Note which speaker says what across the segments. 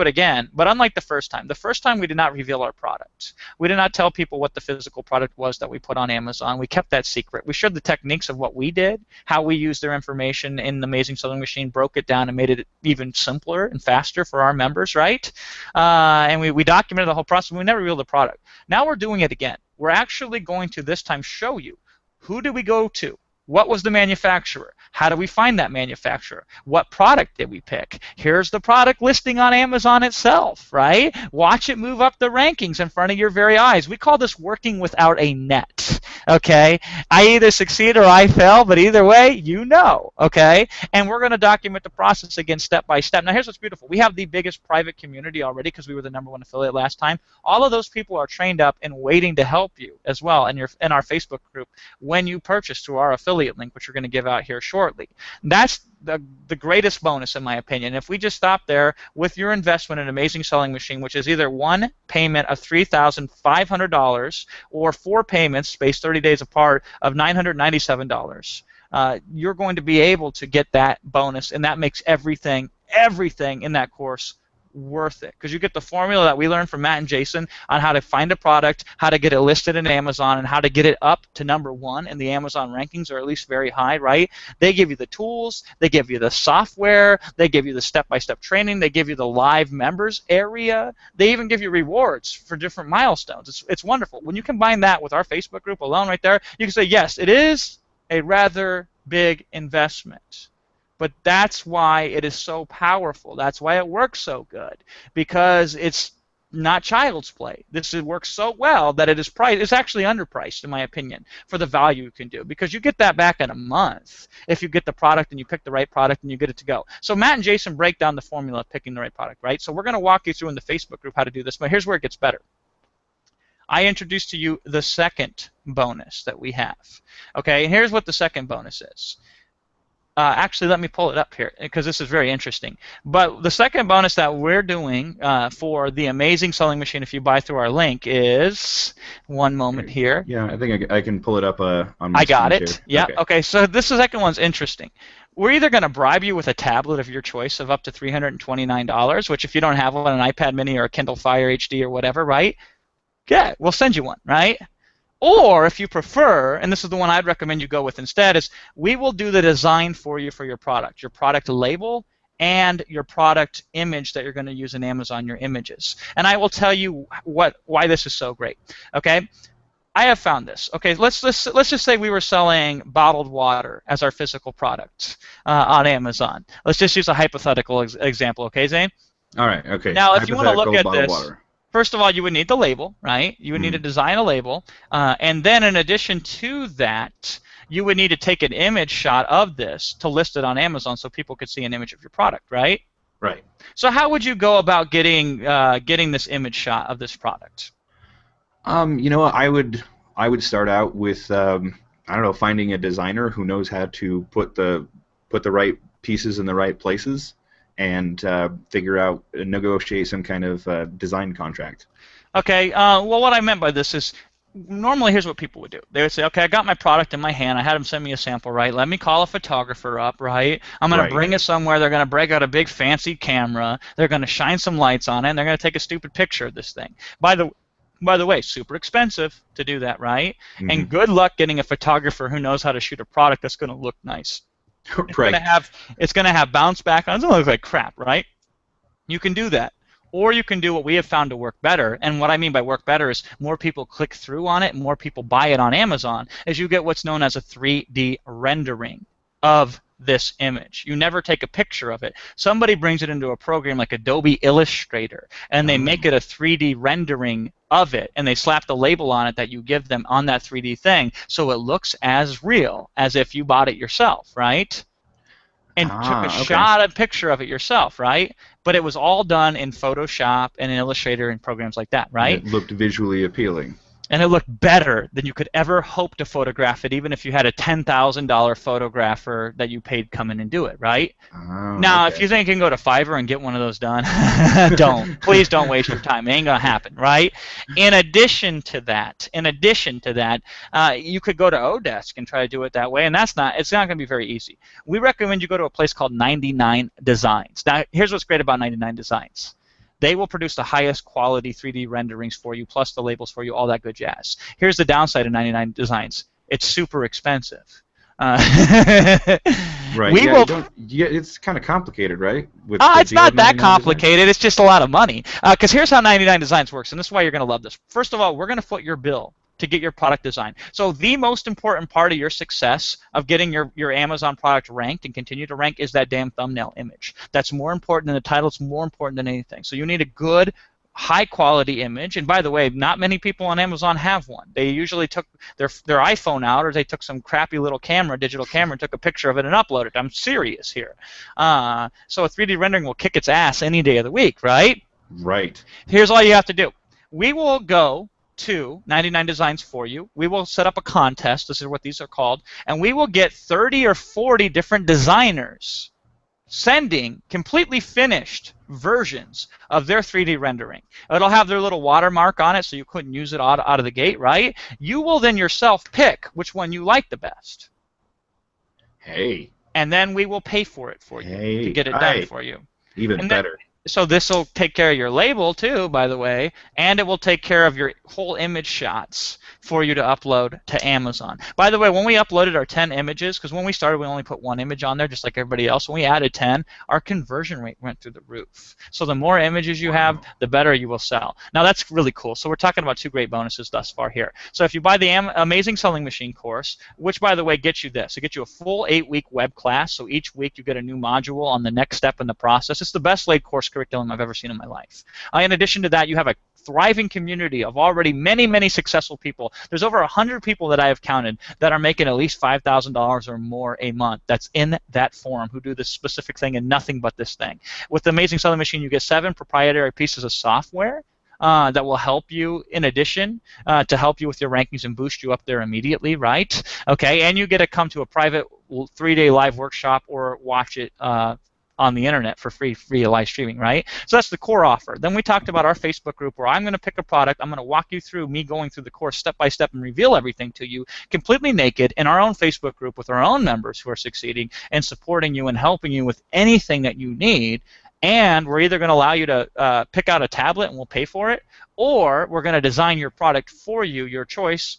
Speaker 1: it again, but unlike the first time we did not reveal our product. We did not tell people what the physical product was that we put on Amazon. We kept that secret. We shared the techniques of what we did, how we used their information in the Amazing Sewing Machine, broke it down and made it even simpler and faster for our members, right? And we documented the whole process. We never revealed the product. Now we're doing it again. We're actually going to this time show you who did we go to? What was the manufacturer? How do we find that manufacturer? What product did we pick? Here's the product listing on Amazon itself, right? Watch it move up the rankings in front of your very eyes. We call this working without a net, okay? I either succeed or I fail, but either way, you know, okay? And we're going to document the process again step by step. Now, here's what's beautiful. We have the biggest private community already because we were the #1 affiliate last time. All of those people are trained up and waiting to help you as well in our Facebook group when you purchase through our affiliate link, which we're going to give out here shortly. That's the greatest bonus, in my opinion. If we just stop there with your investment in Amazing Sewing Machine, which is either one payment of $3,500 or 4 payments spaced 30 days apart of $997, you're going to be able to get that bonus, and that makes everything in that course worth it, because you get the formula that we learned from Matt and Jason on how to find a product, how to get it listed in Amazon, and how to get it up to #1 in the Amazon rankings, or at least very high, right? They give you the tools, they give you the software, they give you the step-by-step training, they give you the live members area, they even give you rewards for different milestones. It's wonderful. When you combine that with our Facebook group alone right there, you can say, yes, it is a rather big investment. But that's why it is so powerful. That's why it works so good, because it's not child's play. Works so well that it is priced. It's actually underpriced, in my opinion, for the value you can do, because you get that back in a month if you get the product and you pick the right product and you get it to go. So Matt and Jason break down the formula of picking the right product, right? So we're going to walk you through in the Facebook group how to do this, but here's where it gets better. I introduced to you the second bonus that we have. Okay, and here's what the second bonus is. Actually, let me pull it up here because this is very interesting. But the second bonus that we're doing for the Amazing Sewing Machine, if you buy through our link, is one moment here.
Speaker 2: Yeah, I think I can pull it up on my
Speaker 1: I got it.
Speaker 2: Here.
Speaker 1: Yeah. Okay. So this second one's interesting. We're either going to bribe you with a tablet of your choice of up to $329, which if you don't have one, an iPad Mini or a Kindle Fire HD or whatever, right? Yeah, we'll send you one, right? Or if you prefer, and this is the one I'd recommend you go with instead, is we will do the design for you for your product label, and your product image that you're going to use in Amazon, your images. And I will tell you why this is so great. Okay, I have found this. Okay, let's just say we were selling bottled water as our physical product on Amazon. Let's just use a hypothetical example. Okay, Zane?
Speaker 2: All right. Okay.
Speaker 1: Now, if you want to look at this.
Speaker 2: Water.
Speaker 1: First of all, you would need the label, right? You would need to design a label. And then in addition to that, you would need to take an image shot of this to list it on Amazon so people could see an image of your product, right?
Speaker 2: Right.
Speaker 1: So how would you go about getting this image shot of this product?
Speaker 2: You know, I would start out with I don't know, finding a designer who knows how to put the right pieces in the right places, and negotiate some kind of design contract. Okay,
Speaker 1: well, what I meant by this is, normally here's what people would do. They would say, okay, I got my product in my hand. I had them send me a sample, right? Let me call a photographer up, right? I'm going to bring it somewhere. They're going to break out a big fancy camera. They're going to shine some lights on it, and they're going to take a stupid picture of this thing. By the way, super expensive to do that, right? Mm-hmm. And good luck getting a photographer who knows how to shoot a product that's going to look nice. It's going to have bounce back on. It's going to look like crap, right? You can do that. Or you can do what we have found to work better. And what I mean by work better is more people click through on it, more people buy it on Amazon, as you get what's known as a 3D rendering of this image. You never take a picture of it. Somebody brings it into a program like Adobe Illustrator, and they make it a 3D rendering of it, and they slap the label on it that you give them on that 3D thing, so it looks as real as if you bought it yourself, right? And took a picture of it yourself, right? But it was all done in Photoshop and in Illustrator and programs like that, right?
Speaker 2: And it looked visually appealing.
Speaker 1: And it looked better than you could ever hope to photograph it, even if you had a $10,000 photographer that you paid come in and do it, right? Now, if you think you can go to Fiverr and get one of those done, don't. Please don't waste your time. It ain't going to happen, right? In addition to that, you could go to Odesk and try to do it that way, and it's not going to be very easy. We recommend you go to a place called 99 Designs. Now, here's what's great about 99 Designs. They will produce the highest quality 3D renderings for you, plus the labels for you, all that good jazz. Here's the downside of 99 Designs. It's super expensive.
Speaker 2: Right.
Speaker 1: We
Speaker 2: Yeah. You
Speaker 1: will.
Speaker 2: don't. Yeah. It's kind of complicated, right? With the
Speaker 1: It's
Speaker 2: deal with
Speaker 1: not that
Speaker 2: 99 Designs.
Speaker 1: complicated. It's just a lot of money. Because here's how 99 Designs works, and this is why you're going to love this. First of all, we're going to foot your bill to get your product design. So the most important part of your success of getting your Amazon product ranked and continue to rank is that damn thumbnail image. That's more important than the title. It's more important than anything. So you need a good, high quality image. And by the way, not many people on Amazon have one. They usually took their iPhone out, or they took some crappy little camera, digital camera, and took a picture of it and uploaded it. I'm serious here. So a 3D rendering will kick its ass any day of the week, right?
Speaker 2: Right.
Speaker 1: Here's all you have to do. We will go to 99 Designs for you. We will set up a contest. This is what these are called. And we will get 30 or 40 different designers sending completely finished versions of their 3D rendering. It'll have their little watermark on it, so you couldn't use it out of the gate, right? You will then yourself pick which one you like the best.
Speaker 2: Hey.
Speaker 1: And then we will pay for it for you to get it done for you.
Speaker 2: Even better.
Speaker 1: So this will take care of your label too, by the way, and it will take care of your whole image shots for you to upload to Amazon. By the way, when we uploaded our 10 images, because when we started we only put one image on there just like everybody else, when we added 10, our conversion rate went through the roof. So the more images you have, the better you will sell. Now that's really cool. So we're talking about 2 great bonuses thus far here. So if you buy the Amazing Selling Machine course, which by the way gets you this, it gets you a full 8-week web class, so each week you get a new module on the next step in the process. It's the best laid course curriculum I've ever seen in my life. In addition to that, you have a thriving community of already many, many successful people. There's over 100 people that I have counted that are making at least $5,000 or more a month. That's in that forum who do this specific thing and nothing but this thing. With the Amazing Selling Machine, you get 7 proprietary pieces of software that will help you in addition to help you with your rankings and boost you up there immediately, right? Okay, and you get to come to a private 3-day live workshop or watch it on the internet for free live streaming, right? So that's the core offer. Then we talked about our Facebook group where I'm going to pick a product, I'm going to walk you through me going through the course step by step and reveal everything to you completely naked in our own Facebook group with our own members who are succeeding and supporting you and helping you with anything that you need. And we're either going to allow you to pick out a tablet and we'll pay for it, or we're going to design your product for you, your choice.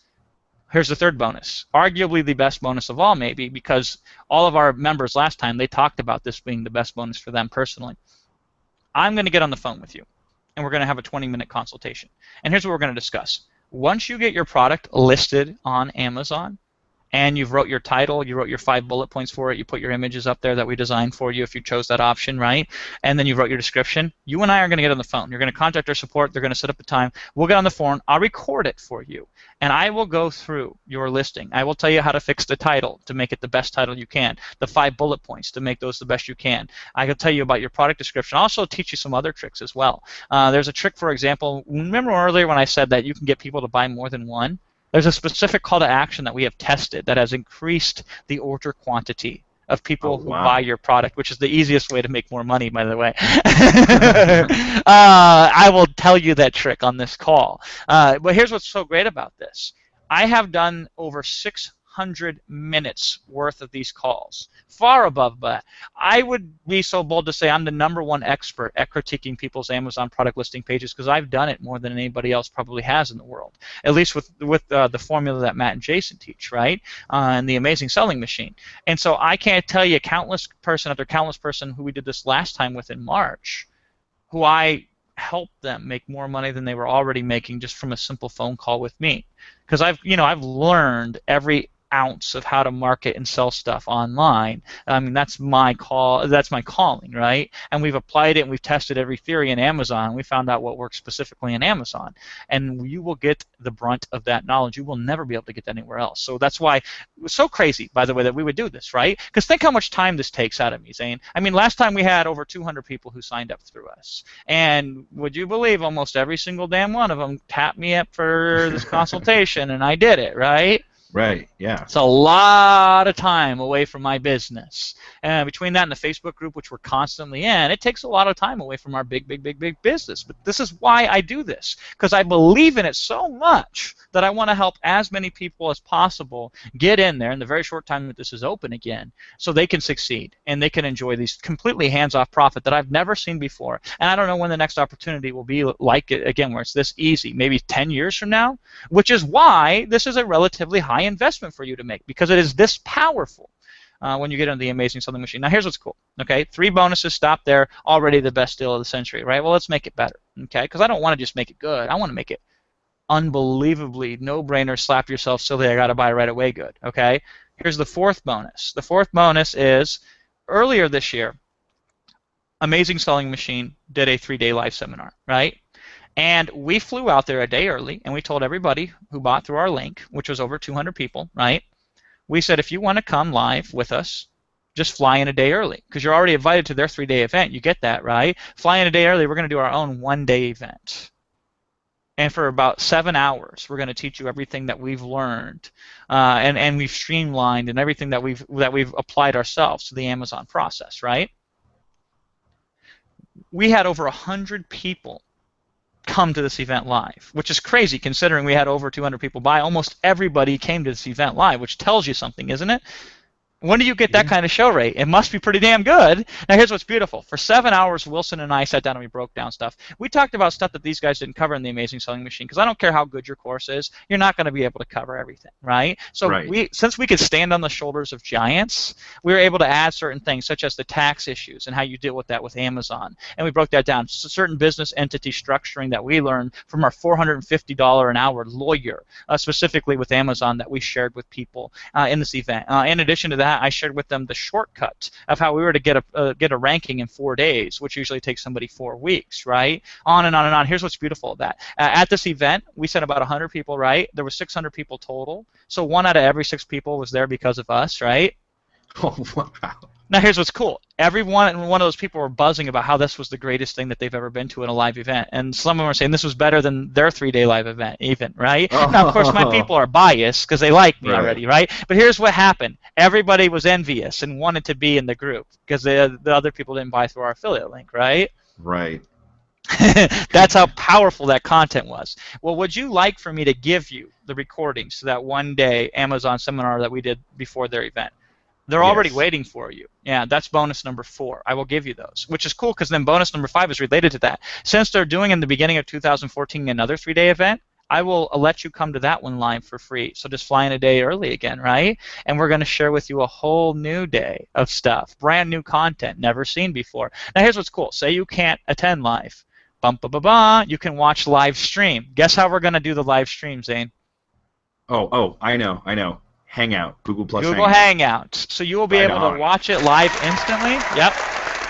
Speaker 1: Here's the third bonus, arguably the best bonus of all maybe, because all of our members last time, they talked about this being the best bonus for them personally. I'm going to get on the phone with you, and we're going to have a 20-minute consultation. And here's what we're going to discuss. Once you get your product listed on Amazon, and you've wrote your title, you wrote your 5 bullet points for it, you put your images up there that we designed for you if you chose that option, right? And then you wrote your description. You and I are going to get on the phone. You're going to contact our support. They're going to set up a time. We'll get on the phone. I'll record it for you. And I will go through your listing. I will tell you how to fix the title to make it the best title you can, the 5 bullet points to make those the best you can. I will tell you about your product description. I'll also teach you some other tricks as well. There's a trick, for example, remember earlier when I said that you can get people to buy more than one? There's a specific call to action that we have tested that has increased the order quantity of people who buy your product, which is the easiest way to make more money, by the way. I will tell you that trick on this call. But here's what's so great about this. I have done over 600 minutes worth of these calls, far above that. I would be so bold to say I'm the #1 expert at critiquing people's Amazon product listing pages because I've done it more than anybody else probably has in the world, at least with the formula that Matt and Jason teach, right, and the Amazing Selling Machine. And so I can't tell you countless person after countless person who we did this last time with in March, who I helped them make more money than they were already making just from a simple phone call with me, because I've learned every ounce of how to market and sell stuff online. I mean, that's my calling, right? And we've applied it and we've tested every theory in Amazon. We found out what works specifically in Amazon, and you will get the brunt of that knowledge. You will never be able to get that anywhere else. So that's why it was so crazy, by the way, that we would do this, right? Because think how much time this takes out of me, Zane. I mean, last time we had over 200 people who signed up through us, and would you believe almost every single damn one of them tapped me up for this consultation, and I did it, right?
Speaker 2: Right. Yeah.
Speaker 1: It's a lot of time away from my business. And between that and the Facebook group, which we're constantly in, it takes a lot of time away from our big business. But this is why I do this, because I believe in it so much that I want to help as many people as possible get in there in the very short time that this is open again, so they can succeed and they can enjoy these completely hands-off profit that I've never seen before. And I don't know when the next opportunity will be like it again, where it's this easy, maybe 10 years from now, which is why this is a relatively high investment for you to make, because it is this powerful when you get into the Amazing Selling Machine. Now, here's what's cool. Okay, 3 bonuses, stop there. Already the best deal of the century, right? Well, let's make it better. Okay, because I don't want to just make it good. I want to make it unbelievably no-brainer, slap yourself silly, I got to buy right away good. Okay, here's the 4th bonus. The 4th bonus is earlier this year, Amazing Selling Machine did a 3-day live seminar, right? And we flew out there a day early, and we told everybody who bought through our link, which was over 200 people, right? We said, if you want to come live with us, just fly in a day early, because you're already invited to their 3-day event. You get that, right? Fly in a day early. We're going to do our own 1-day event. And for about 7 hours, we're going to teach you everything that we've learned, and we've streamlined, and everything that we've applied ourselves to the Amazon process, right? We had over 100 people come to this event live, which is crazy considering we had over 200 people buy. Almost everybody came to this event live, which tells you something, isn't it? When do you get that kind of show rate? It must be pretty damn good. Now, here's what's beautiful. For 7 hours, Wilson and I sat down and we broke down stuff. We talked about stuff that these guys didn't cover in the Amazing Selling Machine, because I don't care how good your course is, you're not going to be able to cover everything, right? So since we could stand on the shoulders of giants, we were able to add certain things, such as the tax issues and how you deal with that with Amazon. And we broke that down. So certain business entity structuring that we learned from our $450 an hour lawyer, specifically with Amazon, that we shared with people in this event. In addition to that, I shared with them the shortcut of how we were to get a ranking in 4 days, which usually takes somebody 4 weeks, right? On and on and on. Here's what's beautiful of that. At this event, we sent about 100 people, right? There were 600 people total. So 1 out of every 6 people was there because of us, right?
Speaker 2: Oh, wow.
Speaker 1: Now, here's what's cool. Every one of those people were buzzing about how this was the greatest thing that they've ever been to in a live event. And some of them were saying this was better than their 3-day live event even, right?
Speaker 2: Oh.
Speaker 1: Now, of course, my people are biased because they like me already, right? But here's what happened. Everybody was envious and wanted to be in the group because the other people didn't buy through our affiliate link, right?
Speaker 2: Right.
Speaker 1: That's how powerful that content was. Well, would you like for me to give you the recordings to that 1-day Amazon seminar that we did before their event? They're already waiting for you. Yeah, that's bonus number 4. I will give you those, which is cool because then bonus number 5 is related to that. Since they're doing in the beginning of 2014 another 3-day event, I will let you come to that one live for free. So just fly in a day early again, right? And we're going to share with you a whole new day of stuff, brand new content, never seen before. Now here's what's cool. Say you can't attend live. You can watch live stream. Guess how we're going to do the live stream, Zane?
Speaker 2: Oh, I know. Hangout, Google Plus
Speaker 1: Google Hangouts. So you will be able to watch it live instantly. Yep.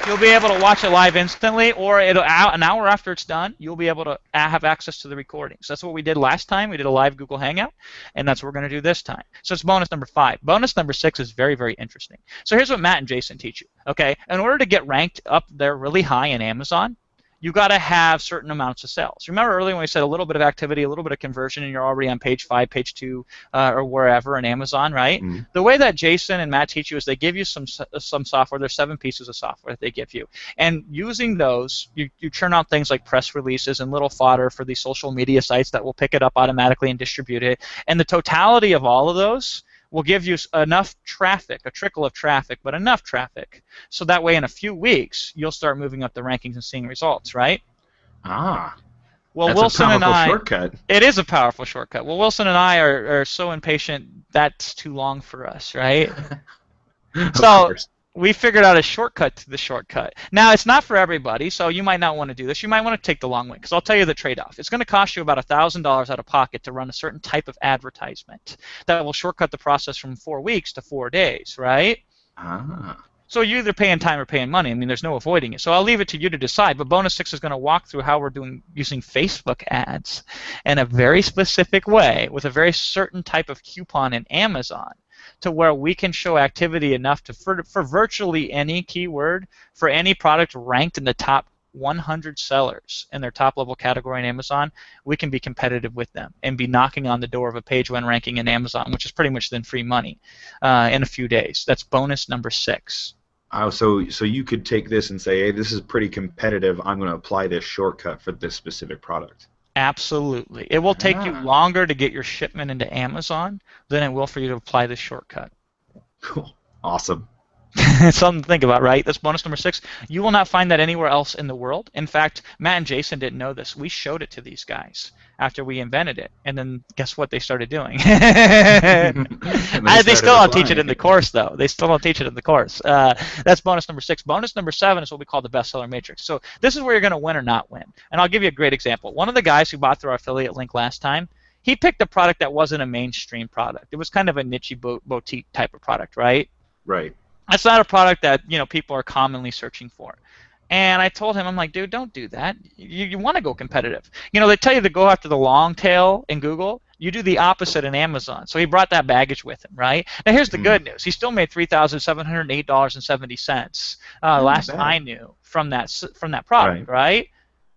Speaker 1: You'll be able to watch it live instantly, or an hour after it's done, you'll be able to have access to the recordings. That's what we did last time. We did a live Google Hangout, and that's what we're going to do this time. So it's bonus number 5. Bonus number 6 is very, very interesting. So here's what Matt and Jason teach you. Okay, in order to get ranked up there really high in Amazon, you got to have certain amounts of sales. Remember earlier when we said a little bit of activity, a little bit of conversion, and you're already on page 5, page 2, or wherever in Amazon, right? Mm-hmm. The way that Jason and Matt teach you is they give you some software. There's 7 pieces of software that they give you. And using those, you churn out things like press releases and little fodder for these social media sites that will pick it up automatically and distribute it. And the totality of all of those will give you enough traffic, a trickle of traffic, but enough traffic, so that way in a few weeks you'll start moving up the rankings and seeing results, right?
Speaker 2: Ah.
Speaker 1: Well,
Speaker 2: that's
Speaker 1: Wilson
Speaker 2: a powerful
Speaker 1: and I,
Speaker 2: shortcut.
Speaker 1: It is a powerful shortcut. Well, Wilson and I are so impatient, that's too long for us, right? So we figured out a shortcut to the shortcut. Now, it's not for everybody, so you might not want to do this. You might want to take the long way, because I'll tell you the trade-off. It's going to cost you about $1,000 out of pocket to run a certain type of advertisement that will shortcut the process from 4 weeks to 4 days, right?
Speaker 2: Ah.
Speaker 1: So you're either paying time or paying money. I mean, there's no avoiding it. So I'll leave it to you to decide. But bonus 6 is going to walk through how we're using Facebook ads in a very specific way with a very certain type of coupon in Amazon, to where we can show activity enough for virtually any keyword, for any product ranked in the top 100 sellers in their top level category in Amazon, we can be competitive with them and be knocking on the door of a page one ranking in Amazon, which is pretty much then free money in a few days. That's bonus number 6.
Speaker 2: Oh, so you could take this and say, hey, this is pretty competitive. I'm going to apply this shortcut for this specific product.
Speaker 1: Absolutely. It will take you
Speaker 2: Ah,
Speaker 1: longer to get your shipment into Amazon than it will for you to apply this shortcut.
Speaker 2: cool. Awesome.
Speaker 1: It's something to think about, right? That's bonus number 6. You will not find that anywhere else in the world. In fact, Matt and Jason didn't know this. We showed it to these guys after we invented it, and then guess what they started doing?
Speaker 2: And they
Speaker 1: They
Speaker 2: started
Speaker 1: still don't teach it in
Speaker 2: applying
Speaker 1: the
Speaker 2: it.
Speaker 1: course, though. They still don't teach it in the course. That's bonus number 6. Bonus number 7 is what we call the bestseller matrix. So this is where you're going to win or not win. And I'll give you a great example. One of the guys who bought through our affiliate link last time, he picked a product that wasn't a mainstream product. It was kind of a niche boutique type of product, right?
Speaker 2: Right.
Speaker 1: That's not a product that people are commonly searching for. And I told him, I'm like, dude, don't do that. You want to go competitive. They tell you to go after the long tail in Google. You do the opposite in Amazon. So he brought that baggage with him, right? Now here's the good news. He still made $3,708.70
Speaker 2: Not
Speaker 1: last
Speaker 2: bad.
Speaker 1: I knew from that product,
Speaker 2: Right.
Speaker 1: right?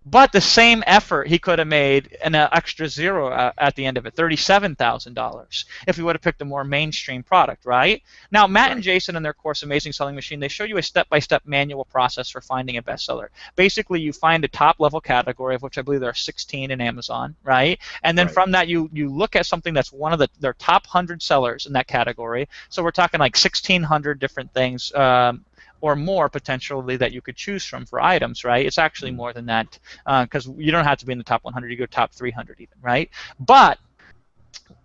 Speaker 1: But the same effort he could have made an extra zero at the end of it, $37,000, if he would have picked a more mainstream product, right? Now, Matt and Jason in their course, Amazing Selling Machine, they show you a step-by-step manual process for finding a bestseller. Basically, you find a top-level category, of which I believe there are 16 in Amazon, right? And then
Speaker 2: Right.
Speaker 1: from that, you look at something that's one of their top 100 sellers in that category. So we're talking like 1,600 different things. Or more potentially that you could choose from for items, right? It's actually more than that because you don't have to be in the top 100. You go top 300 even, right? But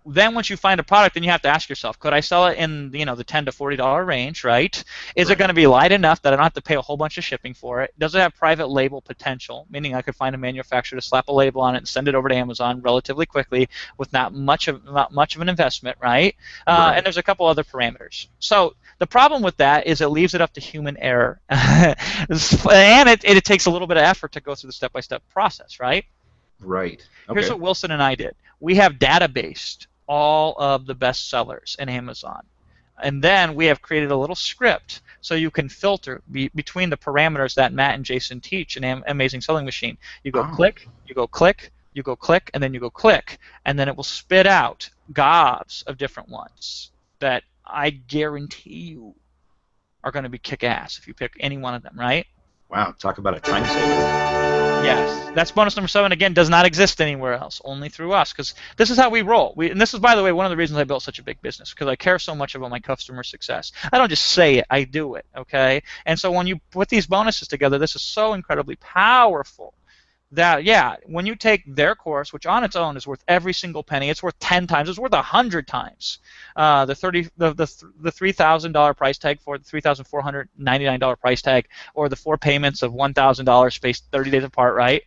Speaker 1: then once you find a product, then you have to ask yourself, could I sell it in the $10 to $40 range, right? Is it
Speaker 2: Right.
Speaker 1: going to be light enough that I don't have to pay a whole bunch of shipping for it? Does it have private label potential, meaning I could find a manufacturer to slap a label on it and send it over to Amazon relatively quickly with not much of an investment, right?
Speaker 2: Right.
Speaker 1: And there's a couple other parameters. So the problem with that is it leaves it up to human error, and it takes a little bit of effort to go through the step-by-step process, right?
Speaker 2: Right.
Speaker 1: Here's
Speaker 2: Okay.
Speaker 1: what Wilson and I did. We have databased all of the best sellers in Amazon. And then we have created a little script so you can filter between the parameters that Matt and Jason teach in Amazing Selling Machine. You go
Speaker 2: Oh.
Speaker 1: click, you go click, you go click, and then you go click. And then it will spit out gobs of different ones that I guarantee you are going to be kick-ass if you pick any one of them, right?
Speaker 2: Wow. Talk about a time saver.
Speaker 1: Yes, that's bonus number 7. Again, does not exist anywhere else, only through us, because this is how we roll. And this is, by the way, one of the reasons I built such a big business, because I care so much about my customer success. I don't just say it, I do it, okay? And so when you put these bonuses together, this is so incredibly powerful that, yeah, when you take their course, which on its own is worth every single penny, it's worth 10 times, it's worth 100 times the $3,000 price tag for the $3,499 price tag, or the 4 payments of $1,000 spaced 30 days apart, right?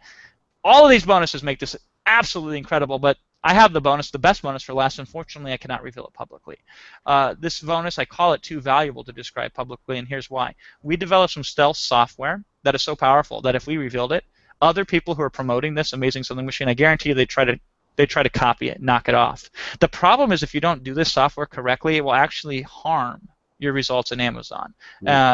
Speaker 1: All of these bonuses make this absolutely incredible, but I have the best bonus for last. Unfortunately, I cannot reveal it publicly. This bonus, I call it too valuable to describe publicly, and here's why. We developed some stealth software that is so powerful that if we revealed it, other people who are promoting this Amazing Selling Machine, I guarantee you they try to copy it, knock it off. The problem is if you don't do this software correctly, it will actually harm your results in Amazon.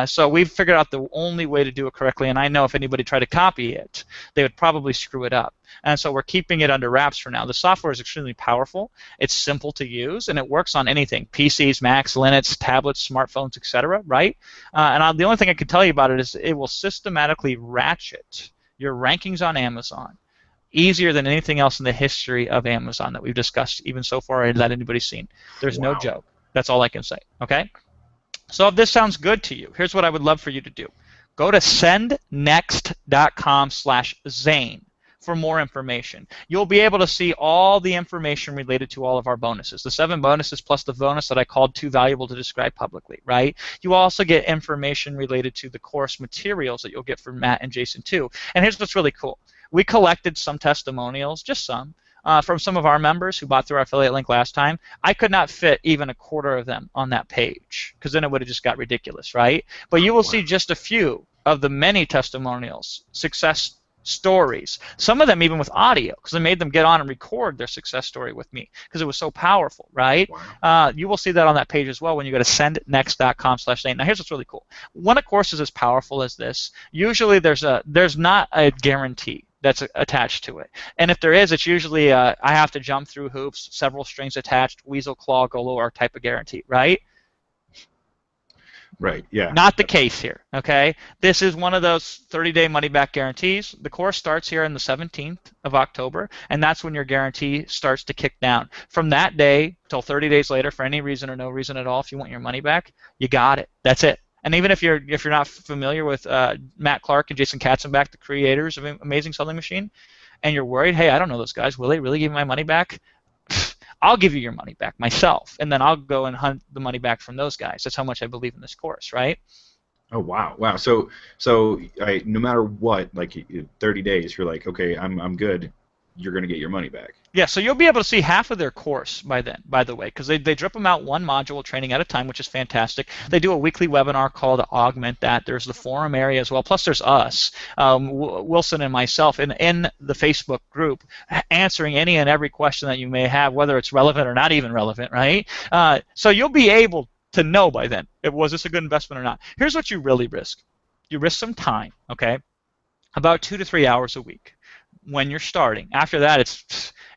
Speaker 1: So we've figured out the only way to do it correctly, and I know if anybody tried to copy it, they would probably screw it up. And so we're keeping it under wraps for now. The software is extremely powerful. It's simple to use, and it works on anything: PCs, Macs, Linux, tablets, smartphones, etc. Right? The only thing I can tell you about it is it will systematically ratchet your rankings on Amazon easier than anything else in the history of Amazon that we've discussed even so far and that anybody's seen. There's no
Speaker 2: Wow.
Speaker 1: joke. That's all I can say. Okay? So if this sounds good to you, here's what I would love for you to do. Go to sendnext.com/Zane for more information. You'll be able to see all the information related to all of our bonuses. The 7 bonuses plus the bonus that I called too valuable to describe publicly, right? You also get information related to the course materials that you'll get from Matt and Jason too. And here's what's really cool. We collected some testimonials, just some, from some of our members who bought through our affiliate link last time. I could not fit even a quarter of them on that page because then it would have just got ridiculous, right? But you will see just a few of the many testimonials, success stories. Some of them even with audio, because I made them get on and record their success story with me because it was so powerful, right?
Speaker 2: Wow.
Speaker 1: You will see that on that page as well when you go to sendnext.com/Zane. Now here's what's really cool. When a course is as powerful as this, usually there's not a guarantee that's attached to it. And if there is, it's usually I have to jump through hoops, several strings attached, weasel, claw, galore type of guarantee, right?
Speaker 2: Right. Yeah.
Speaker 1: Not the case here, okay? This is one of those 30-day money-back guarantees. The course starts here on the 17th of October, and that's when your guarantee starts to kick down. From that day till 30 days later, for any reason or no reason at all, if you want your money back, you got it. That's it. And even if you're not familiar with Matt Clark and Jason Katzenbach, the creators of Amazing Selling Machine, and you're worried, hey, I don't know those guys. Will they really give me my money back? I'll give you your money back myself, and then I'll go and hunt the money back from those guys. That's how much I believe in this course, right?
Speaker 2: Oh wow, wow. No matter what, like 30 days, you're like, okay, I'm good. You're gonna get your money back.
Speaker 1: Yeah, so you'll be able to see half of their course by then, by the way, because they drip them out one module training at a time, which is fantastic. They do a weekly webinar call to augment that. There's the forum area as well. Plus there's us, Wilson and myself, in the Facebook group, answering any and every question that you may have, whether it's relevant or not even relevant, right? So you'll be able to know by then, was this a good investment or not. Here's what you really risk. You risk some time, okay? About 2 to 3 hours a week when you're starting. After that,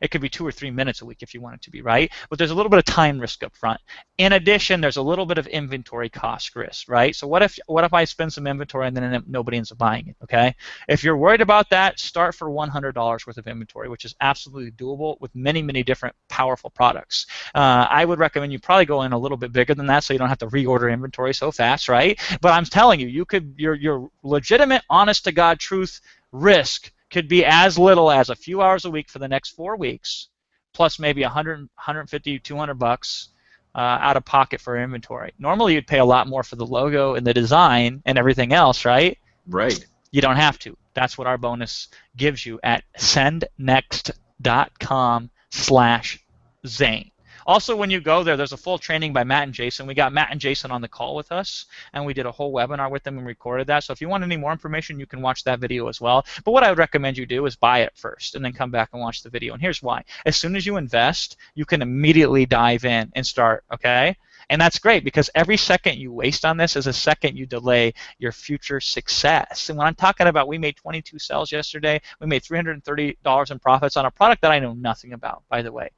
Speaker 1: it could be 2 or 3 minutes a week if you want it to be, right? But there's a little bit of time risk up front. In addition, there's a little bit of inventory cost risk, right? So what if I spend some inventory and then nobody ends up buying it, okay? If you're worried about that, start for $100 worth of inventory, which is absolutely doable with many, many different powerful products. I would recommend you probably go in a little bit bigger than that so you don't have to reorder inventory so fast, right? But I'm telling you, your legitimate, honest-to-God truth risk could be as little as a few hours a week for the next 4 weeks, plus maybe 100, 150, 200 bucks out of pocket for inventory. Normally, you'd pay a lot more for the logo and the design and everything else, right?
Speaker 2: Right.
Speaker 1: You don't have to. That's what our bonus gives you at sendnext.com/Zane. Also, when you go there, there's a full training by Matt and Jason. We got Matt and Jason on the call with us, and we did a whole webinar with them and recorded that. So if you want any more information, you can watch that video as well. But what I would recommend you do is buy it first and then come back and watch the video. And here's why. As soon as you invest, you can immediately dive in and start, okay? And that's great because every second you waste on this is a second you delay your future success. And when I'm talking about we made 22 sales yesterday, we made $330 in profits on a product that I know nothing about, by the way.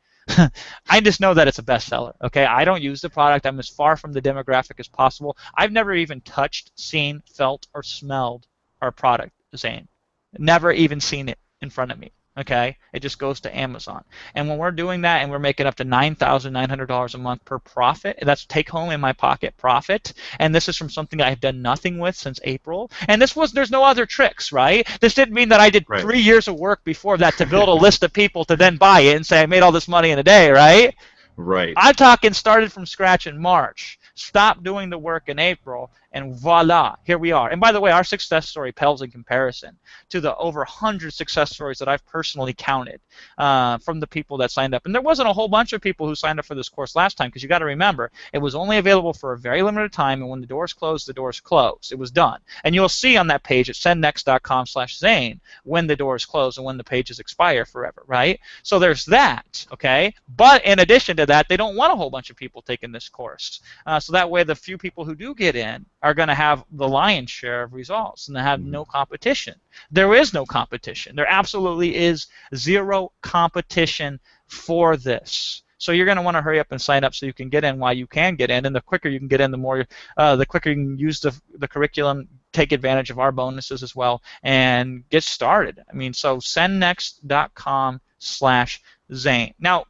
Speaker 1: I just know that it's a bestseller, okay? I don't use the product. I'm as far from the demographic as possible. I've never even touched, seen, felt, or smelled our product, Zane. Never even seen it in front of me, okay? It just goes to Amazon. And when we're doing that and we're making up to $9,900 a month per profit, that's take home in my pocket profit, and this is from something I've done nothing with since April. And there's no other tricks, right? This didn't mean that I did 3 years of work before that to build a list of people to then buy it and say I made all this money in a day, right?
Speaker 2: Right.
Speaker 1: I'm talking started from scratch in March, stopped doing the work in April, and voila, here we are. And by the way, our success story pales in comparison to the over 100 success stories that I've personally counted from the people that signed up. And there wasn't a whole bunch of people who signed up for this course last time because you got to remember, it was only available for a very limited time, and when the doors closed, the doors closed. It was done. And you'll see on that page at sendnext.com/Zane when the doors close and when the pages expire forever, right? So there's that, okay? But in addition to that, they don't want a whole bunch of people taking this course. So that way the few people who do get in are going to have the lion's share of results and they have no competition. There is no competition. There absolutely is zero competition for this. So you're going to want to hurry up and sign up so you can get in while you can get in, and the quicker you can get in, the quicker you can use the curriculum, take advantage of our bonuses as well, and get started. I mean, so sendnext.com/Zane. Now,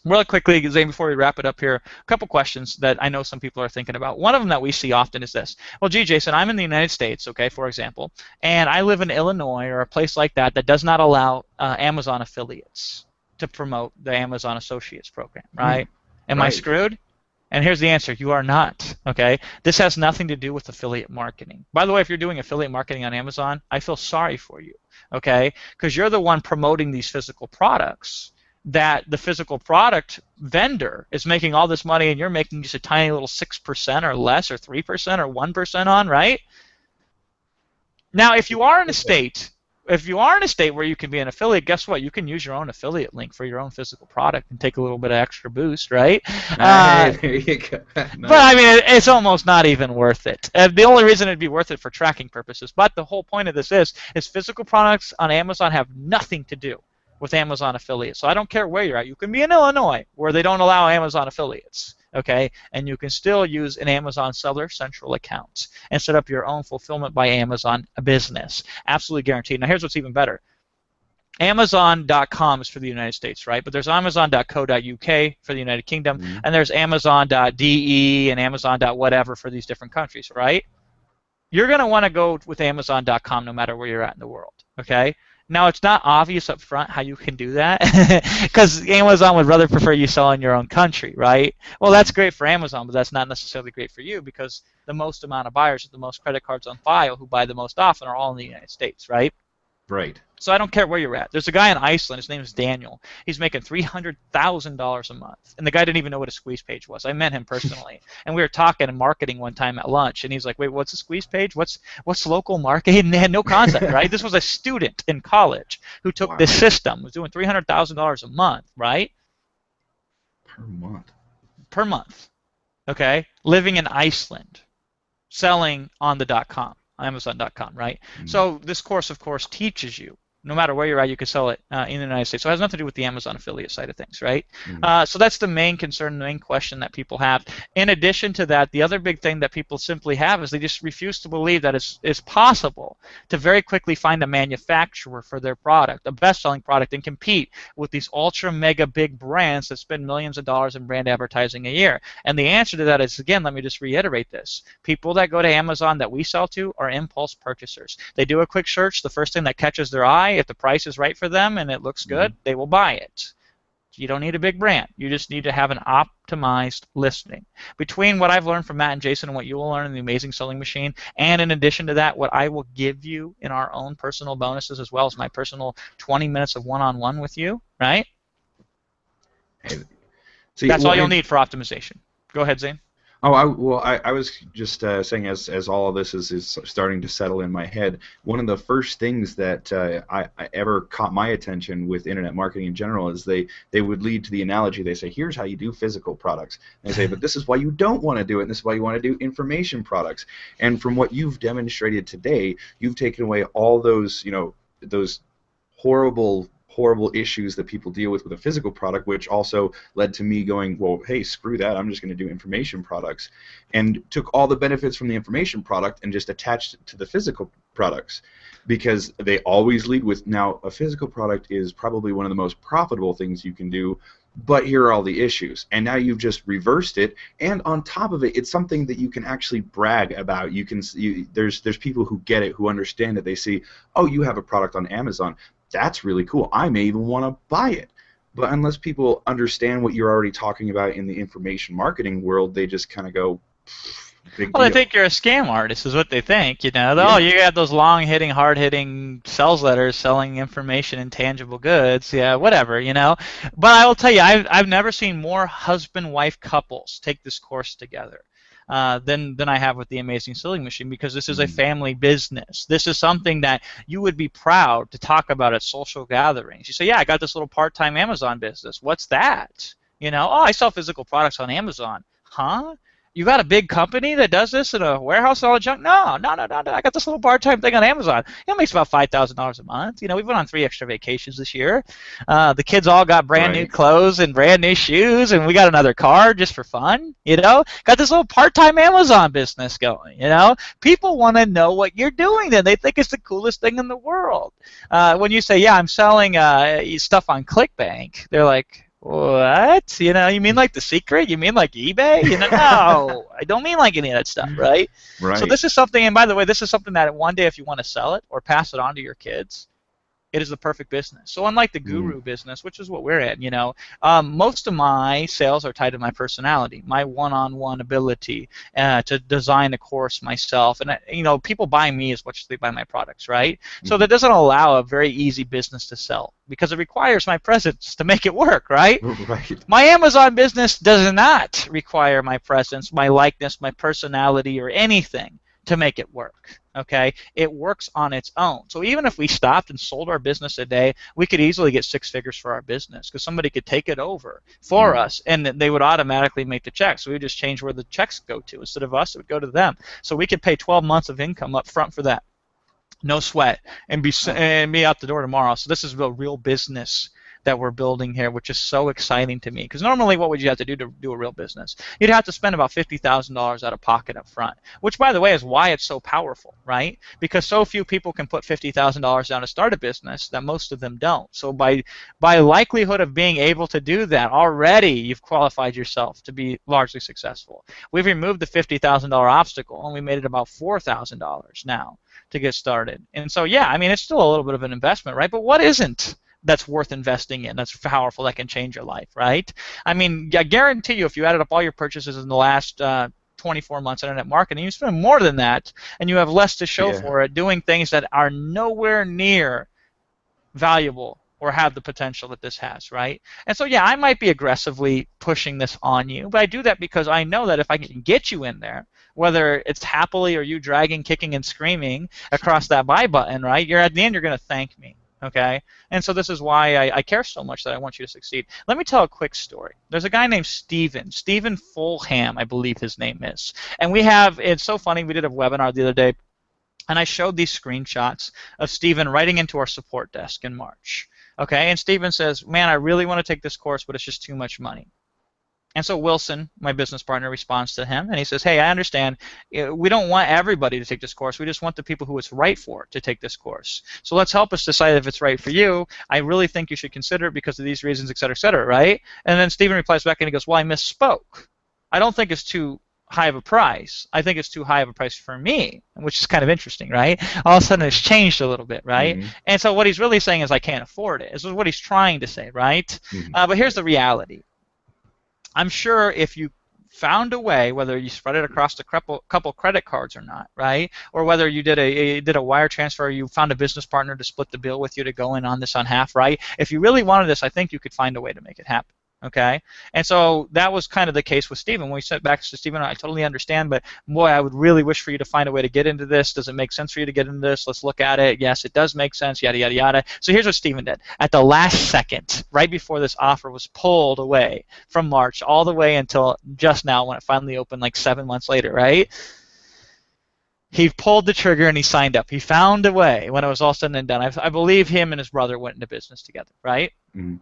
Speaker 1: really quickly, Zane, before we wrap it up here, a couple questions that I know some people are thinking about. One of them that we see often is this. Well, gee, Jason, I'm in the United States, okay, for example, and I live in Illinois or a place like that that does not allow Amazon affiliates to promote the Amazon Associates program, right? Am I screwed? And here's the answer. You are not, okay? This has nothing to do with affiliate marketing. By the way, if you're doing affiliate marketing on Amazon, I feel sorry for you, okay? Because you're the one promoting these physical products that the physical product vendor is making all this money and you're making just a tiny little 6% or less or 3% or 1% on, right? Now, if you are in a state if you are in a state where you can be an affiliate, guess what? You can use your own affiliate link for your own physical product and take a little bit of extra boost, right?
Speaker 2: Hey, there you go.
Speaker 1: But I
Speaker 2: Nice.
Speaker 1: mean, it's almost not even worth it. The only reason it'd be worth it for tracking purposes. But the whole point of this is physical products on Amazon have nothing to do with Amazon affiliates. So I don't care where you're at. You can be in Illinois where they don't allow Amazon affiliates, okay? And you can still use an Amazon Seller Central account and set up your own Fulfillment by Amazon business. Absolutely guaranteed. Now here's what's even better. Amazon.com is for the United States, right? But there's Amazon.co.uk for the United Kingdom,
Speaker 2: Mhm.
Speaker 1: and there's Amazon.de and Amazon.whatever for these different countries, right? You're going to want to go with Amazon.com no matter where you're at in the world, okay? Now, it's not obvious up front how you can do that because Amazon would rather prefer you sell in your own country, right? Well, that's great for Amazon, but that's not necessarily great for you because the most amount of buyers with the most credit cards on file who buy the most often are all in the United States, right?
Speaker 2: Right.
Speaker 1: So I don't care where you're at. There's a guy in Iceland. His name is Daniel. He's making $300,000 a month, and the guy didn't even know what a squeeze page was. I met him personally, and we were talking and marketing one time at lunch, and he's like, "Wait, what's a squeeze page? What's local marketing?" And they had no concept, right? This was a student in college who took this
Speaker 2: Wow.
Speaker 1: system, was doing $300,000 a month, right,
Speaker 2: Per month.
Speaker 1: per month. Okay, living in Iceland, selling on the .com, Amazon.com, right?
Speaker 2: Mm.
Speaker 1: So this course, of course, teaches you no matter where you're at, you can sell it in the United States. So it has nothing to do with the Amazon affiliate side of things, right? So that's the main concern, the main question that people have. In addition to that, the other big thing that people simply have is they just refuse to believe that it's possible to very quickly find a manufacturer for their product, a best-selling product, and compete with these ultra mega big brands that spend millions of dollars in brand advertising a year. And the answer to that is, again, let me just reiterate this. People that go to Amazon that we sell to are impulse purchasers. They do a quick search. The first thing that catches their eye, if the price is right for them and it looks good, they will buy it. You don't need a big brand. You just need to have an optimized listing. Between what I've learned from Matt and Jason and what you will learn in the Amazing Selling Machine, and in addition to that, what I will give you in our own personal bonuses as well as my personal 20 minutes of one-on-one with you, right?
Speaker 2: See,
Speaker 1: That's
Speaker 2: well,
Speaker 1: all you'll need for optimization. Go ahead, Zane.
Speaker 2: Oh, I was just saying as all of this is starting to settle in my head, one of the first things that I ever caught my attention with internet marketing in general is they would lead to the analogy. They say, here's how you do physical products. And they say, but this is why you don't want to do it, and this is why you want to do information products. And from what you've demonstrated today, you've taken away all those, those horrible issues that people deal with a physical product, which also led to me going, well, hey, screw that, I'm just going to do information products, and took all the benefits from the information product and just attached it to the physical products, because they always lead with, now a physical product is probably one of the most profitable things you can do, but here are all the issues. And now you've just reversed it, and on top of it, it's something that you can actually brag about. There's people who get it, who understand it. They see, oh, you have a product on Amazon. That's really cool. I may even want to buy it. But unless people understand what you're already talking about in the information marketing world, they just kind of go, big
Speaker 1: Well,
Speaker 2: deal.
Speaker 1: they think you're a scam artist, is what they think.
Speaker 2: Yeah.
Speaker 1: Oh, you got those long-hitting, hard-hitting sales letters selling information and tangible goods. Yeah, whatever. But I will tell you, I've never seen more husband-wife couples take this course together than I have with the Amazing Selling Machine, because this is a family business. This is something that you would be proud to talk about at social gatherings. You say, yeah, I got this little part-time Amazon business. What's that? Oh, I sell physical products on Amazon. Huh? You got a big company that does this in a warehouse and all the junk? No. I got this little part-time thing on Amazon. It makes about $5,000 a month. We went on 3 extra vacations this year. The kids all got brand new clothes and brand new shoes, and we got another car just for fun. Got this little part-time Amazon business going. People want to know what you're doing. Then they think it's the coolest thing in the world. When you say, yeah, I'm selling stuff on ClickBank, they're like, what? You mean like The Secret? You mean like eBay? No, I don't mean like any of that stuff, right?
Speaker 2: Right.
Speaker 1: So this is something, and by the way, this is something that one day if you want to sell it or pass it on to your kids, it is the perfect business. So unlike the guru business, which is what we're at, most of my sales are tied to my personality, my one-on-one ability to design a course myself. And, people buy me as much as they buy my products, right? So that doesn't allow a very easy business to sell because it requires my presence to make it work, right?
Speaker 2: Right.
Speaker 1: My Amazon business does not require my presence, my likeness, my personality, or anything to make it work. Okay, it works on its own. So even if we stopped and sold our business a day, we could easily get 6 figures for our business because somebody could take it over for
Speaker 2: Mm.
Speaker 1: us, and they would automatically make the check. So we would just change where the checks go to. Instead of us, it would go to them. So we could pay 12 months of income up front for that, no sweat, and
Speaker 2: Oh.
Speaker 1: be out the door tomorrow. So this is a real business that we're building here, which is so exciting to me. Because normally, what would you have to do a real business? You'd have to spend about $50,000 out of pocket up front, which, by the way, is why it's so powerful, right? Because so few people can put $50,000 down to start a business that most of them don't. So by likelihood of being able to do that, already you've qualified yourself to be largely successful. We've removed the $50,000 obstacle, and we made it about $4,000 now to get started. And so, yeah, I mean, it's still a little bit of an investment, right? But what isn't that's worth investing in, that's powerful, that can change your life, right? I mean, I guarantee you, if you added up all your purchases in the last 24 months in internet marketing, you spend more than that, and you have less to show
Speaker 2: Yeah.
Speaker 1: for it doing things that are nowhere near valuable or have the potential that this has, right? And so, yeah, I might be aggressively pushing this on you, but I do that because I know that if I can get you in there, whether it's happily or you dragging, kicking, and screaming across that buy button, right? You're at the end, you're going to thank me, okay? And so this is why I care so much that I want you to succeed. Let me tell a quick story. There's a guy named Stephen Fulham, I believe his name is, and it's so funny. We did a webinar the other day, and I showed these screenshots of Stephen writing into our support desk in March. Okay, and Stephen says, man, I really want to take this course, but it's just too much money. And so Wilson, my business partner, responds to him, and he says, hey, I understand. We don't want everybody to take this course. We just want the people who it's right for to take this course. So let's help us decide if it's right for you. I really think you should consider it because of these reasons, et cetera, right? And then Stephen replies back and he goes, well, I misspoke. I don't think it's too high of a price. I think it's too high of a price for me, which is kind of interesting, right? All of a sudden it's changed a little bit, right?
Speaker 2: Mm-hmm.
Speaker 1: And so what he's really saying is I can't afford it. This is what he's trying to say, right?
Speaker 2: Mm-hmm.
Speaker 1: But here's the reality. I'm sure if you found a way, whether you spread it across a couple credit cards or not, right? Or whether you did a wire transfer, or you found a business partner to split the bill with you to go in on this on half, right? If you really wanted this, I think you could find a way to make it happen. Okay, and so that was kind of the case with Stephen. When we sent back to Stephen, I totally understand, but boy, I would really wish for you to find a way to get into this. Does it make sense for you to get into this? Let's look at it. Yes, it does make sense, yada, yada, yada. So here's what Stephen did. At the last second, right before this offer was pulled away from March all the way until just now when it finally opened like 7 months later, right? He pulled the trigger and he signed up. He found a way when it was all said and done. I believe him and his brother went into business together, right?
Speaker 2: Mm-hmm.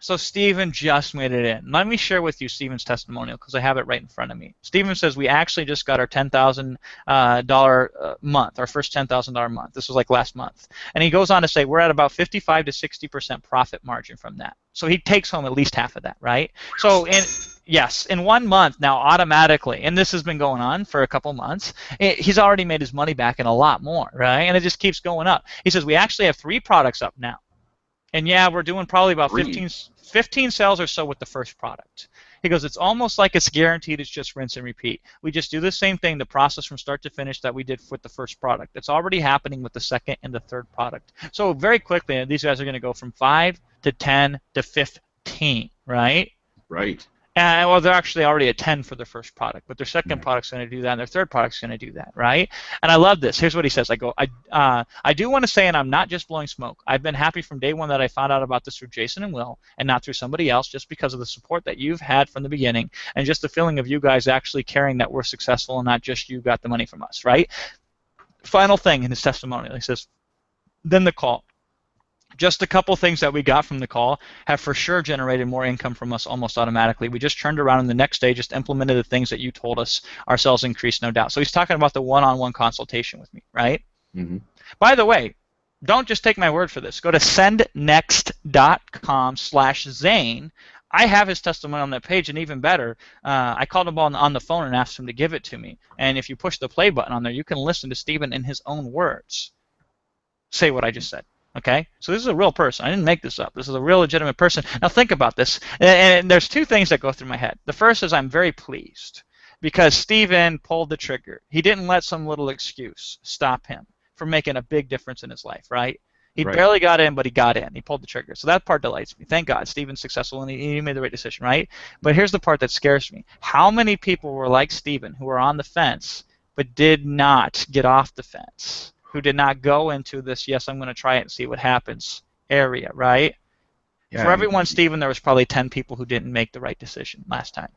Speaker 1: So Stephen just made it in. Let me share with you Stephen's testimonial because I have it right in front of me. Stephen says we actually just got our $10,000 month, our first $10,000 month. This was like last month. And he goes on to say we're at about 55 to 60% profit margin from that. So he takes home at least half of that, right? So in 1 month now automatically, and this has been going on for a couple months, he's already made his money back and a lot more, right? And it just keeps going up. He says we actually have 3 products up now. And yeah, we're doing probably about 15 sales or so with the first product. He goes, it's almost like it's guaranteed. It's just rinse and repeat. We just do the same thing, the process from start to finish that we did with the first product. It's already happening with the second and the third product. So very quickly, these guys are going to go from 5 to 10 to 15, right?
Speaker 2: Right.
Speaker 1: Well, they're actually already at 10 for their first product, but their second product's going to do that, and their third product's going to do that, right? And I love this. Here's what he says. I do want to say, and I'm not just blowing smoke, I've been happy from day one that I found out about this through Jason and Will and not through somebody else, just because of the support that you've had from the beginning and just the feeling of you guys actually caring that we're successful and not just you got the money from us, right? Final thing in his testimonial, he says, then the call. Just a couple things that we got from the call have for sure generated more income from us almost automatically. We just turned around and the next day just implemented the things that you told us. Our sales increased, no doubt. So he's talking about the one-on-one consultation with me, right?
Speaker 2: Mm-hmm.
Speaker 1: By the way, don't just take my word for this. Go to sendnext.com/Zane. I have his testimony on that page, and even better, I called him on the phone and asked him to give it to me. And if you push the play button on there, you can listen to Stephen in his own words say what I just said. Okay, so this is a real person. I didn't make this up. This is a real legitimate person. Now think about this. And there's 2 things that go through my head. The first is I'm very pleased because Stephen pulled the trigger. He didn't let some little excuse stop him from making a big difference in his life, right? He barely got in, but he got in. He pulled the trigger. So that part delights me. Thank God. Stephen's successful, and he made the right decision, right? But here's the part that scares me. How many people were like Stephen who were on the fence but did not get off the fence, who did not go into this, yes, I'm going to try it and see what happens area, right?
Speaker 2: Yeah,
Speaker 1: For
Speaker 2: and
Speaker 1: everyone, Stephen, there was probably 10 people who didn't make the right decision last time.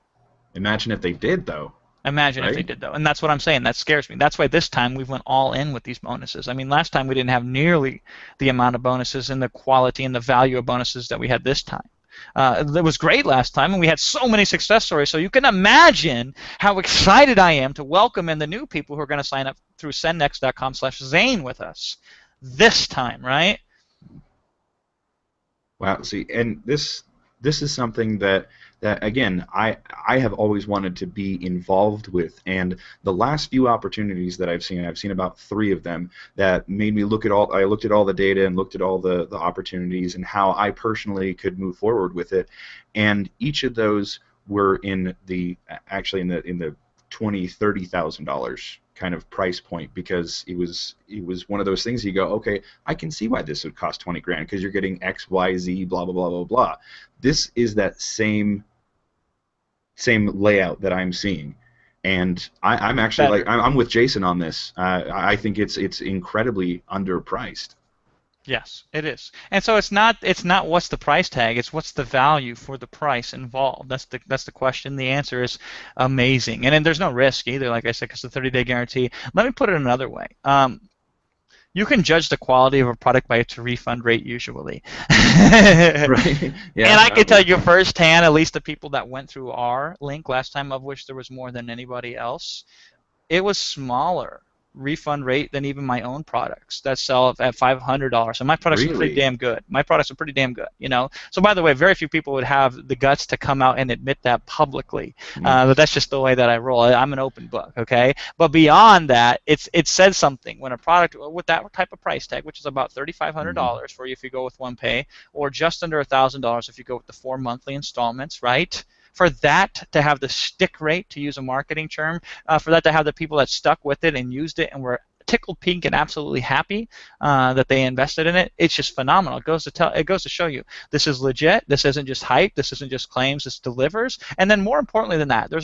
Speaker 2: imagine if they did, though,
Speaker 1: Imagine if they
Speaker 2: right?
Speaker 1: did, though. And that's what I'm saying. That scares me. That's why this time we went all in with these bonuses. I mean, last time we didn't have nearly the amount of bonuses and the quality and the value of bonuses that we had this time. It was great last time, and we had so many success stories. So you can imagine how excited I am to welcome in the new people who are going to sign up through sendnext.com/Zane with us this time, right?
Speaker 2: Wow. See, and this is something that again I have always wanted to be involved with, and the last few opportunities that I've seen about 3 of them that made me look at all. I looked at all the data and looked at all the opportunities and how I personally could move forward with it, and each of those were in the actually in the $20,000-$30,000 kind of price point, because it was one of those things you go, okay, I can see why this would cost 20 grand, because you're getting X, Y, Z, blah blah blah blah blah. This is that same layout that I'm seeing, and I'm actually like
Speaker 1: Better.
Speaker 2: I'm with Jason on this. I think it's incredibly underpriced.
Speaker 1: Yes, it is. And so it's not what's the price tag, it's what's the value for the price involved. That's the question. The answer is amazing. And then there's no risk either, like I said, because the 30-day guarantee. Let me put it another way. You can judge the quality of a product by its refund rate usually.
Speaker 2: Right?
Speaker 1: And I
Speaker 2: Yeah.
Speaker 1: can tell you firsthand, at least the people that went through our link last time, of which there was more than anybody else, it was smaller refund rate than even my own products that sell at $500. And my products are pretty
Speaker 2: Really?
Speaker 1: damn good. My products are pretty damn good, you know. So by the way, very few people would have the guts to come out and admit that publicly.
Speaker 2: Mm.
Speaker 1: But that's just the way that I roll. I'm an open book, okay. But beyond that, it says something when a product with that type of price tag, which is about
Speaker 2: Mm.
Speaker 1: $3,500 for you if you go with one pay, or just under $1,000 if you go with the 4 monthly installments, right? For that to have the stick rate, to use a marketing term, for that to have the people that stuck with it and used it and were tickled pink and absolutely happy that they invested in it, it's just phenomenal. It goes to show you this is legit. This isn't just hype. This isn't just claims. This delivers. And then more importantly than that, there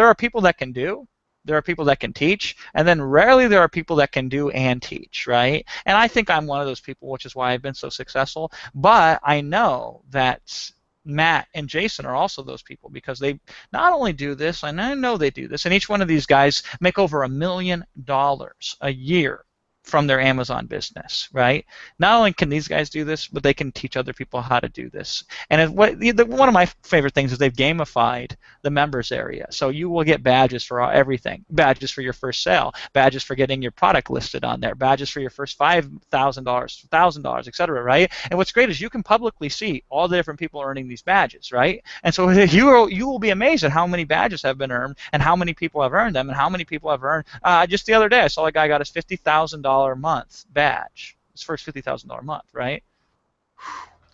Speaker 1: are people that can do. There are people that can teach, and then rarely there are people that can do and teach, right? And I think I'm one of those people, which is why I've been so successful. But I know that Matt and Jason are also those people, because they not only do this, and I know they do this, and each one of these guys make over $1 million a year from their Amazon business, right? Not only can these guys do this, but they can teach other people how to do this. And one of my favorite things is they've gamified the members area. So you will get badges for everything. Badges for your first sale, badges for getting your product listed on there, badges for your first $5,000, $1,000, etc., right? And what's great is you can publicly see all the different people earning these badges, right? And so you will be amazed at how many badges have been earned and how many people have earned them and how many people have earned. Just the other day, I saw a guy got his $50,000 month badge, his first $50,000 month, right?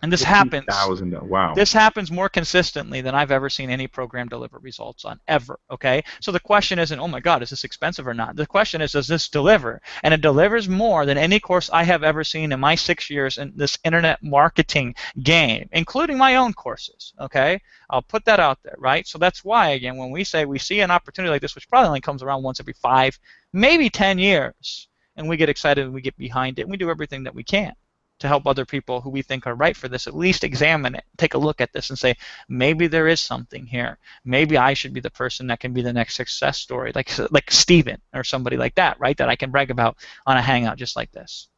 Speaker 1: And this happens.
Speaker 2: 50,000. Wow.
Speaker 1: This happens more consistently than I've ever seen any program deliver results on, ever, okay? So the question isn't, oh my God, is this expensive or not? The question is, does this deliver? And it delivers more than any course I have ever seen in my 6 years in this internet marketing game, including my own courses, okay? I'll put that out there, right? So that's why, again, when we say we see an opportunity like this, which probably only comes around once every 5, maybe 10 years, and we get excited and we get behind it, and we do everything that we can to help other people who we think are right for this at least examine it, take a look at this and say, maybe there is something here. Maybe I should be the person that can be the next success story, like Steven or somebody like that, right, that I can brag about on a hangout just like this.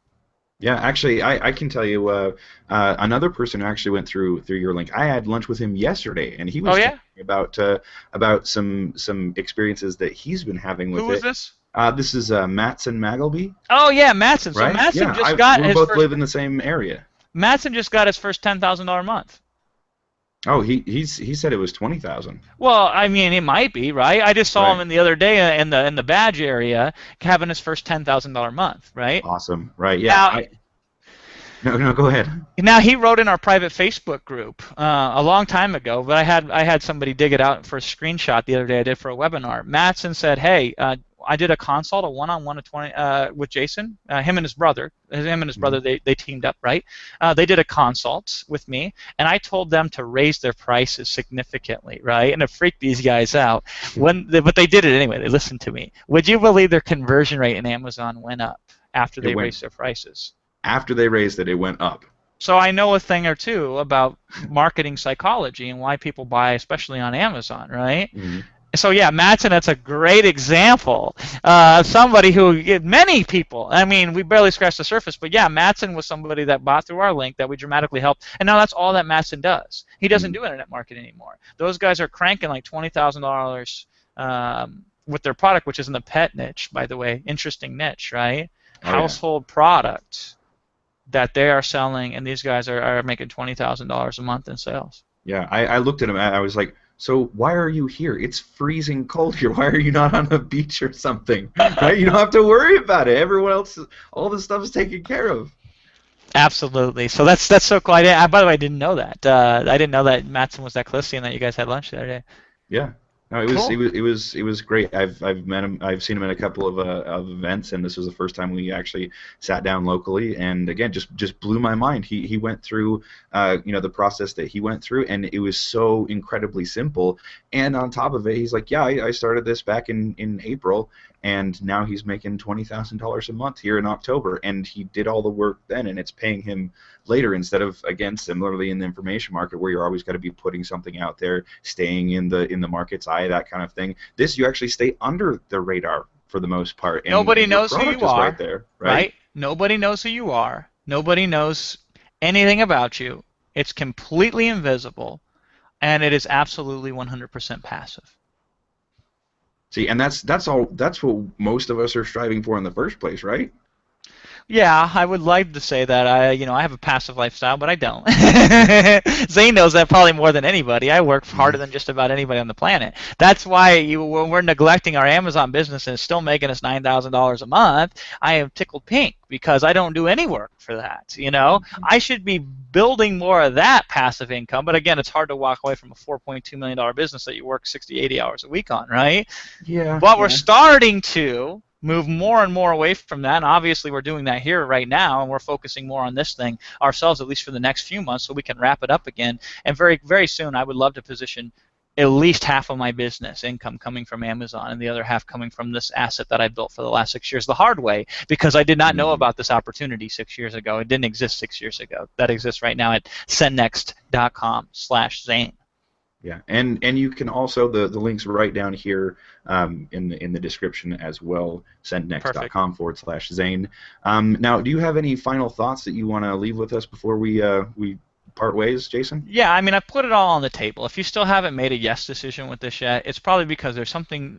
Speaker 2: Yeah, actually, I can tell you another person who actually went through your link. I had lunch with him yesterday, and he was
Speaker 1: Oh, yeah?
Speaker 2: talking about some experiences that he's been having with
Speaker 1: Who
Speaker 2: it.
Speaker 1: is this?
Speaker 2: This is Matson Magleby,
Speaker 1: Oh, yeah, Matson. So
Speaker 2: right?
Speaker 1: Matson
Speaker 2: Yeah,
Speaker 1: just got
Speaker 2: we
Speaker 1: his
Speaker 2: both
Speaker 1: first.
Speaker 2: live in the same area.
Speaker 1: Matson just got his first $10,000 month.
Speaker 2: Oh, he said it was 20,000.
Speaker 1: Well, I mean, it might be, right? I just saw
Speaker 2: Right.
Speaker 1: him in the other day in the badge area having his first $10,000 month, right?
Speaker 2: Awesome. Right. Yeah.
Speaker 1: Now,
Speaker 2: No, go ahead.
Speaker 1: Now he wrote in our private Facebook group a long time ago, but I had somebody dig it out for a screenshot the other day I did for a webinar. Matson said, "Hey, I did a consult, a one-on-one with Jason, him and his brother. Him and his brother, they teamed up, right? They did a consult with me, and I told them to raise their prices significantly, right? And it freaked these guys out. But they did it anyway. They listened to me. Would you believe their conversion rate in Amazon went up after they raised their prices?
Speaker 2: After they raised it, it went up.
Speaker 1: So I know a thing or two about marketing psychology and why people buy, especially on Amazon, right? So yeah, Mattson, that's a great example. Somebody who, many people, I mean, we barely scratched the surface, but yeah, Mattson was somebody that bought through our link that we dramatically helped, and now that's all that Mattson does. He doesn't do internet marketing anymore. Those guys are cranking like $20,000 with their product, which is in the pet niche, by the way. Interesting niche, right? Household product that they are selling, and these guys are making $20,000 a month in sales.
Speaker 2: Yeah, I looked at him, and I was like, so why are you here? It's freezing cold here. Why are you not on a beach or something? Right? You don't have to worry about it. Everyone else, all the stuff is taken care of.
Speaker 1: Absolutely. So that's so cool. By the way, I didn't know that. I didn't know that Mattson was that close to you and that you guys had lunch the other day.
Speaker 2: Yeah. No, it was great. I've met him. I've seen him at a couple of events, and this was the first time we actually sat down locally. And again, just blew my mind. He went through the process that he went through, and it was so incredibly simple. And on top of it, he's like, yeah, I started this back in April, and now he's making $20,000 a month here in October, and he did all the work then, and it's paying him later, instead of, again, similarly in the information market where you're always got to be putting something out there, staying in the market's eye, that kind of thing. This, you actually stay under the radar for the most part. And
Speaker 1: nobody knows who you are.
Speaker 2: Right there, right?
Speaker 1: Nobody knows who you are. Nobody knows anything about you. It's completely invisible, and it is absolutely 100% passive.
Speaker 2: See, and that's what most of us are striving for in the first place, right?
Speaker 1: Yeah, I would like to say that I have a passive lifestyle, but I don't. Zane knows that probably more than anybody. I work harder than just about anybody on the planet. That's why when we're neglecting our Amazon business and it's still making us $9,000 a month, I am tickled pink because I don't do any work for that. I should be building more of that passive income, but again, it's hard to walk away from a $4.2 million business that you work 60, 80 hours a week on, right?
Speaker 2: Yeah.
Speaker 1: But we're starting to move more and more away from that, and obviously we're doing that here right now, and we're focusing more on this thing ourselves, at least for the next few months, so we can wrap it up again. And very, very soon, I would love to position at least half of my business income coming from Amazon and the other half coming from this asset that I built for the last 6 years the hard way, because I did not know about this opportunity 6 years ago. It didn't exist 6 years ago. That exists right now at sendnext.com/Zane.
Speaker 2: Yeah, and you can also, the link's right down here in the description as well, sendnext.com/Zane. Now, do you have any final thoughts that you want to leave with us before we part ways, Jason?
Speaker 1: Yeah, I mean, I put it all on the table. If you still haven't made a yes decision with this yet, it's probably because there's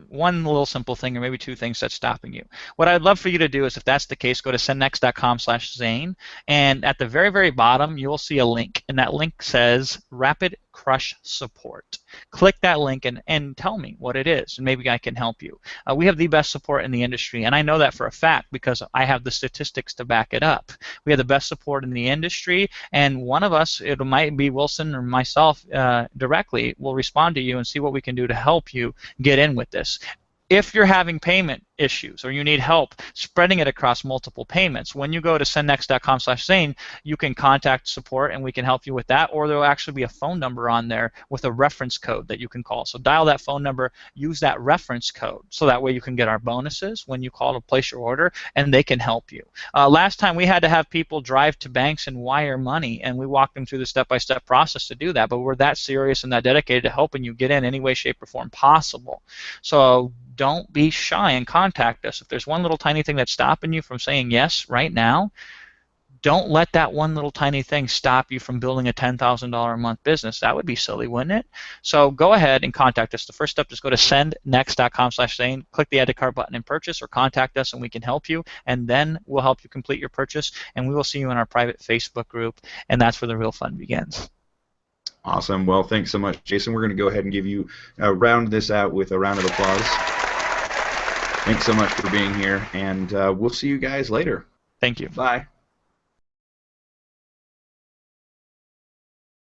Speaker 1: one little simple thing or maybe two things that's stopping you. What I'd love for you to do is, if that's the case, go to sendnext.com/Zane, and at the very, very bottom, you'll see a link, and that link says Rapid Crush Support. Click that link and tell me what it is, and maybe I can help you. We have the best support in the industry, and I know that for a fact because I have the statistics to back it up. We have the best support in the industry, and one of us, it might be Wilson or myself directly, will respond to you and see what we can do to help you get in with this. If you're having payment issues or you need help spreading it across multiple payments, when you go to sendnext.com/Zane, you can contact support and we can help you with that, or there will actually be a phone number on there with a reference code that you can call. So dial that phone number, use that reference code, so that way you can get our bonuses when you call to place your order, and they can help you. Last time we had to have people drive to banks and wire money, and we walked them through the step-by-step process to do that, but we're that serious and that dedicated to helping you get in any way, shape, or form possible. So don't be shy and contact us. If there's one little tiny thing that's stopping you from saying yes right now, don't let that one little tiny thing stop you from building a $10,000 a month business. That would be silly, wouldn't it? So go ahead and contact us. The first step is go to sendnext.com/Zane, click the Add to Cart button and purchase, or contact us and we can help you, and then we'll help you complete your purchase, and we will see you in our private Facebook group, and that's where the real fun begins.
Speaker 2: Awesome. Well, thanks so much, Jason. We're going to go ahead and give you round this out with a round of applause. Thanks so much for being here, and we'll see you guys later.
Speaker 1: Thank you.
Speaker 2: Bye.